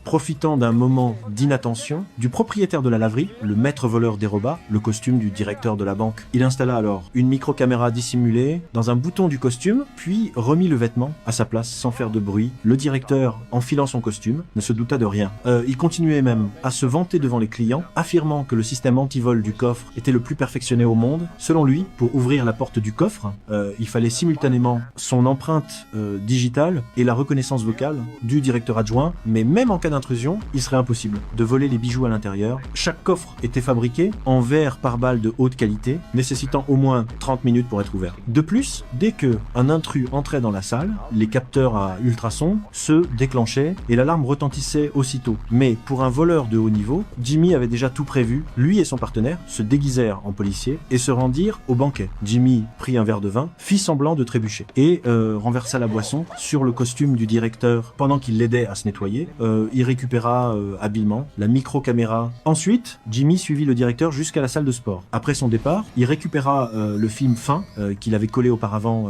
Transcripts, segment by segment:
profitant d'un moment d'inattention du propriétaire de la laverie, le maître voleur déroba le costume du directeur de la banque. Il installa alors une micro-caméra dissimulée dans un bouton du costume, puis remit le vêtement à sa place sans faire de bruit. Le directeur, enfilant son costume, ne se douta de rien. Il continuait même à se vanter devant les clients, affirmant que le système anti-vol du coffre était le plus perfectionné au monde. Selon lui, pour ouvrir la porte du coffre, il fallait simultanément son empreinte digitale et la reconnaissance vocale du directeur adjoint, mais même en cas d'intrusion, il serait impossible de voler les bijoux à l'intérieur. Chaque coffre était fabriqué en verre par balle de haute qualité, nécessitant au moins 30 minutes pour être ouvert. De plus, dès que un intrus entrait dans la salle, les capteurs à ultrasons se déclenchaient et l'alarme retentissait aussitôt. Mais pour un voleur de haut niveau, Jimmy avait déjà tout prévu. Lui et son partenaire se déguisèrent en policiers et se rendirent au banquet. Jimmy prit un verre de vin, fit semblant de trébucher et renversa la boisson sur le costume du directeur pendant qu'il l'aidait à se nettoyer. Il récupéra habilement la micro-caméra. Ensuite, Jimmy suivit le directeur jusqu'à la salle de sport. Après son départ, il récupéra le film fin qu'il avait collé auparavant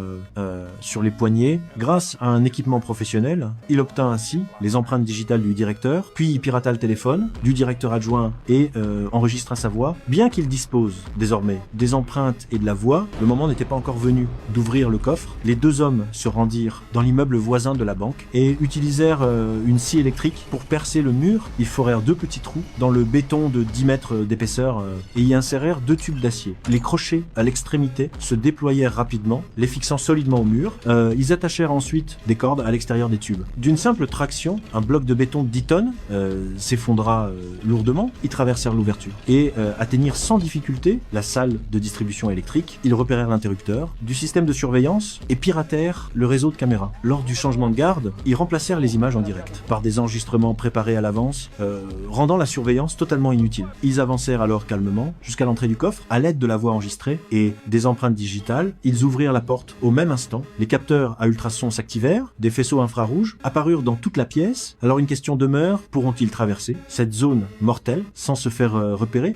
sur les poignets. Grâce à un équipement professionnel, il obtint ainsi les empreintes digitales du directeur, puis il pirata le téléphone du directeur adjoint et enregistra sa voix. Bien qu'il dispose désormais des empreintes et de la voix, le moment n'était pas encore venu d'ouvrir le coffre. Les deux hommes se rendirent dans l'immeuble voisin de la banque et utilisèrent une scie électrique pour percer le mur. Ils forèrent deux petits trous dans le béton de 10 mètres d'épaisseur et y insérèrent deux tubes d'acier. Les crochets à l'extrémité se déployèrent rapidement, les fixant solidement au mur. Ils attachèrent ensuite des cordes à l'extérieur des tubes. D'une simple traction, un bloc de béton de 10 tonnes s'effondra lourdement. Ils traversèrent l'ouverture et atteignirent sans difficulté la salle de distribution électrique. Ils repérèrent l'interrupteur du système de surveillance et piratèrent le réseau de caméras. Lors du changement de garde, ils remplacèrent les images en direct par des enregistrements préparés à l'avance, rendant la surveillance totalement inutile. Ils avancèrent alors calmement jusqu'à l'entrée du coffre à l'aide de la voix enregistrée et des empreintes digitales. Ils ouvrirent la porte au même instant. Les capteurs à ultrasons s'activèrent, des faisceaux infrarouges apparurent dans toute la pièce. Alors une question demeure, pourront-ils traverser cette zone mortelle sans se faire repérer?